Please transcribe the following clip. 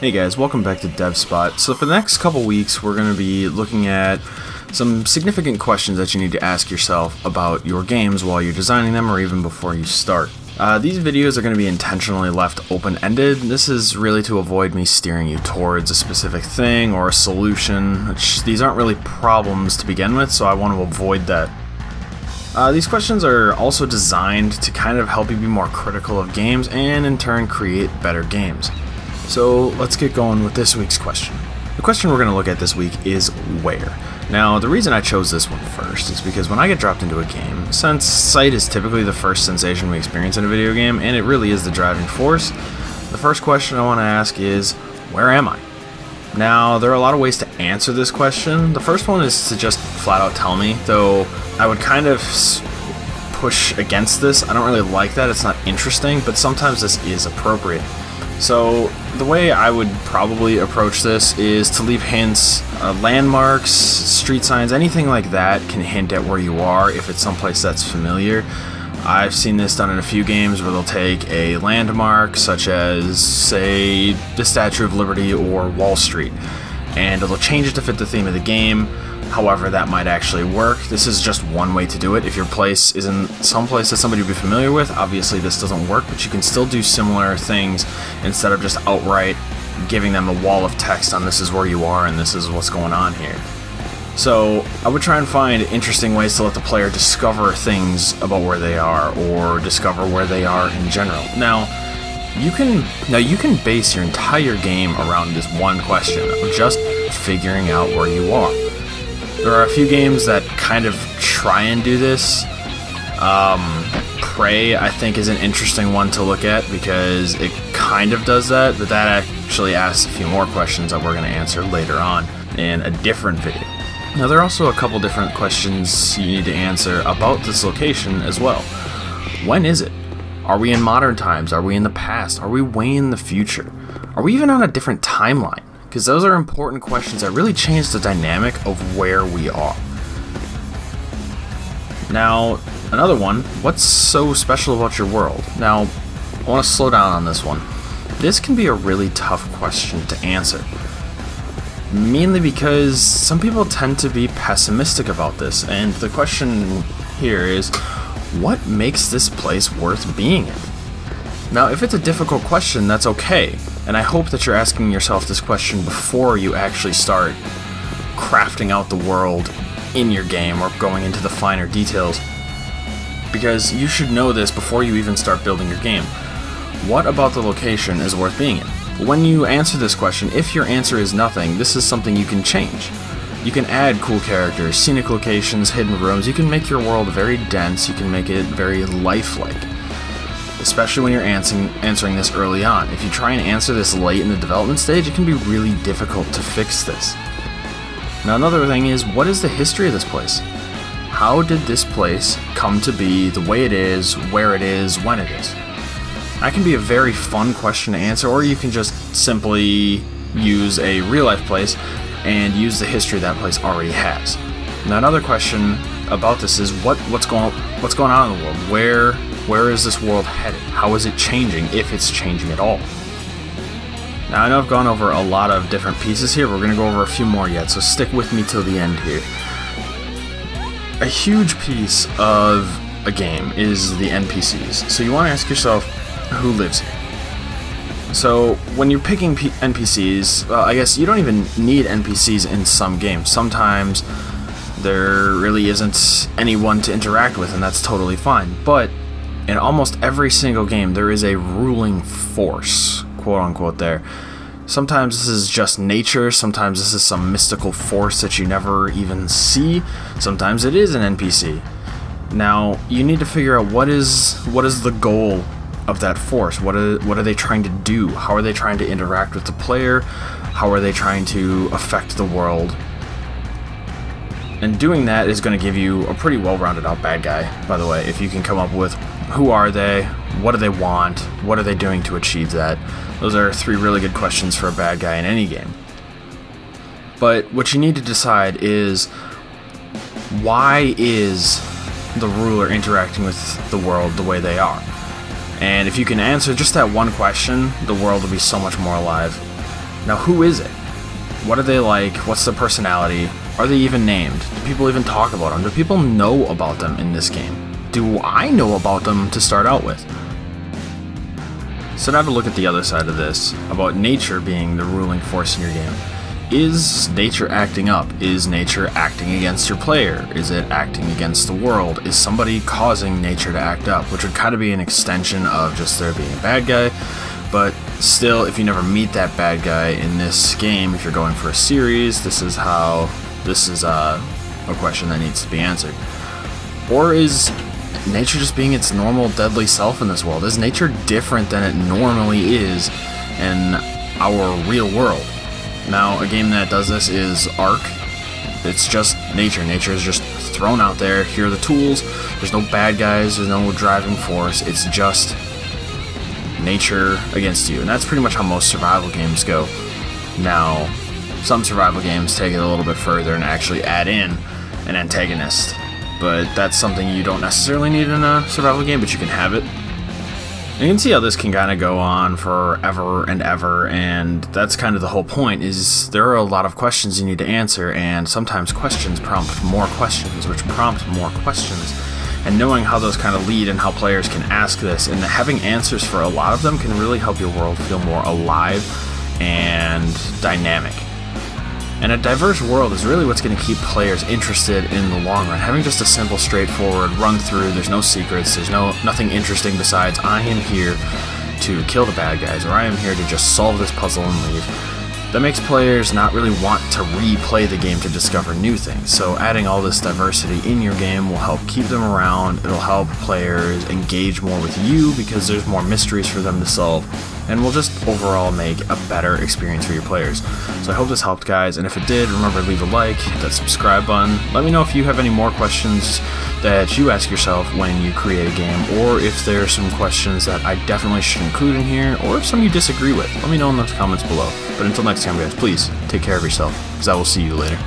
Hey guys, welcome back to DevSpot. So for the next couple weeks, we're going to be looking at some significant questions that you need to ask yourself about your games while you're designing them or even before you start. These videos are going to be intentionally left open-ended. This is really to avoid me steering you towards a specific thing or a solution, which these aren't really problems to begin with, so I want to avoid that. These questions are also designed to kind of help you be more critical of games and in turn create better games. So let's get going with this week's question. The question we're going to look at this week is where. Now, the reason I chose this one first is because when I get dropped into a game, since sight is typically the first sensation we experience in a video game, and it really is the driving force, the first question I want to ask is, where am I? Now, there are a lot of ways to answer this question. The first one is to just flat out tell me, though I would kind of push against this. I don't really like that, it's not interesting, but sometimes this is appropriate. So the way I would probably approach this is to leave hints, landmarks, street signs, anything like that can hint at where you are if it's someplace that's familiar. I've seen this done in a few games where they'll take a landmark such as, say, the Statue of Liberty or Wall Street, and it'll change it to fit the theme of the game. However, that might actually work. This is just one way to do it. If your place is in some place that somebody would be familiar with, obviously this doesn't work, but you can still do similar things instead of just outright giving them a wall of text on this is where you are and this is what's going on here. So I would try and find interesting ways to let the player discover things about where they are or discover where they are in general. Now you can base your entire game around this one question of just figuring out where you are. There are a few games that kind of try and do this. Prey, I think, is an interesting one to look at because it kind of does that, but that actually asks a few more questions that we're going to answer later on in a different video. Now, there are also a couple different questions you need to answer about this location as well. When is it? Are we in modern times? Are we in the past? Are we way in the future? Are we even on a different timeline? Because those are important questions that really change the dynamic of where we are. Now, another one, what's so special about your world? Now, I want to slow down on this one. This can be a really tough question to answer. Mainly because some people tend to be pessimistic about this, and the question here is, what makes this place worth being in? Now, if it's a difficult question, that's okay, and I hope that you're asking yourself this question before you actually start crafting out the world in your game or going into the finer details, because you should know this before you even start building your game. What about the location is worth being in? When you answer this question, if your answer is nothing, this is something you can change. You can add cool characters, scenic locations, hidden rooms. You can make your world very dense, you can make it very lifelike. Especially when you're answering this early on. If you try and answer this late in the development stage, it can be really difficult to fix this. Now, another thing is, what is the history of this place? How did this place come to be the way it is, where it is, when it is? That can be a very fun question to answer, or you can just simply use a real-life place and use the history that place already has. Now, another question about this is what's going on in the world? Where is this world headed? How is it changing, if it's changing at all? Now, I know I've gone over a lot of different pieces here. We're going to go over a few more yet, so stick with me till the end here. A huge piece of a game is the NPCs. So you want to ask yourself, who lives here? So when you're picking NPCs, I guess you don't even need NPCs in some games. Sometimes there really isn't anyone to interact with, and that's totally fine. But in almost every single game, there is a ruling force, quote unquote, there. Sometimes this is just nature, sometimes this is some mystical force that you never even see, sometimes it is an NPC. Now, you need to figure out what is the goal of that force. What are they trying to do? How are they trying to interact with the player? How are they trying to affect the world? And doing that is going to give you a pretty well-rounded out bad guy, by the way, if you can come up with who are they, what do they want, what are they doing to achieve that. Those are three really good questions for a bad guy in any game. But what you need to decide is, why is the ruler interacting with the world the way they are? And if you can answer just that one question, the world will be so much more alive. Now, who is it? What are they like? What's their personality? Are they even named? Do people even talk about them? Do people know about them in this game? Do I know about them to start out with? So now to look at the other side of this, about nature being the ruling force in your game. Is nature acting up? Is nature acting against your player? Is it acting against the world? Is somebody causing nature to act up? Which would kind of be an extension of just there being a bad guy. But still, if you never meet that bad guy in this game, if you're going for a series, this is a question that needs to be answered. Or is nature just being its normal deadly self in this world? Is nature different than it normally is in our real world? Now, a game that does this is Ark. It's just nature. Nature is just thrown out there. Here are the tools. There's no bad guys. There's no driving force. It's just nature against you. And that's pretty much how most survival games go. Now, some survival games take it a little bit further and actually add in an antagonist. But that's something you don't necessarily need in a survival game, but you can have it. And you can see how this can kind of go on forever and ever, and that's kind of the whole point, is there are a lot of questions you need to answer, and sometimes questions prompt more questions, which prompt more questions. And knowing how those kind of lead and how players can ask this, and having answers for a lot of them can really help your world feel more alive and dynamic. And a diverse world is really what's going to keep players interested in the long run. Having just a simple, straightforward run through, there's no secrets, there's nothing interesting besides I am here to kill the bad guys, or I am here to just solve this puzzle and leave. That makes players not really want to replay the game to discover new things. So adding all this diversity in your game will help keep them around, it'll help players engage more with you because there's more mysteries for them to solve, and will just overall make a better experience for your players. So I hope this helped, guys, and if it did, remember to leave a like, hit that subscribe button. Let me know if you have any more questions that you ask yourself when you create a game, or if there are some questions that I definitely should include in here, or if some you disagree with. Let me know in those comments below. But until next time, guys, please take care of yourself, because I will see you later.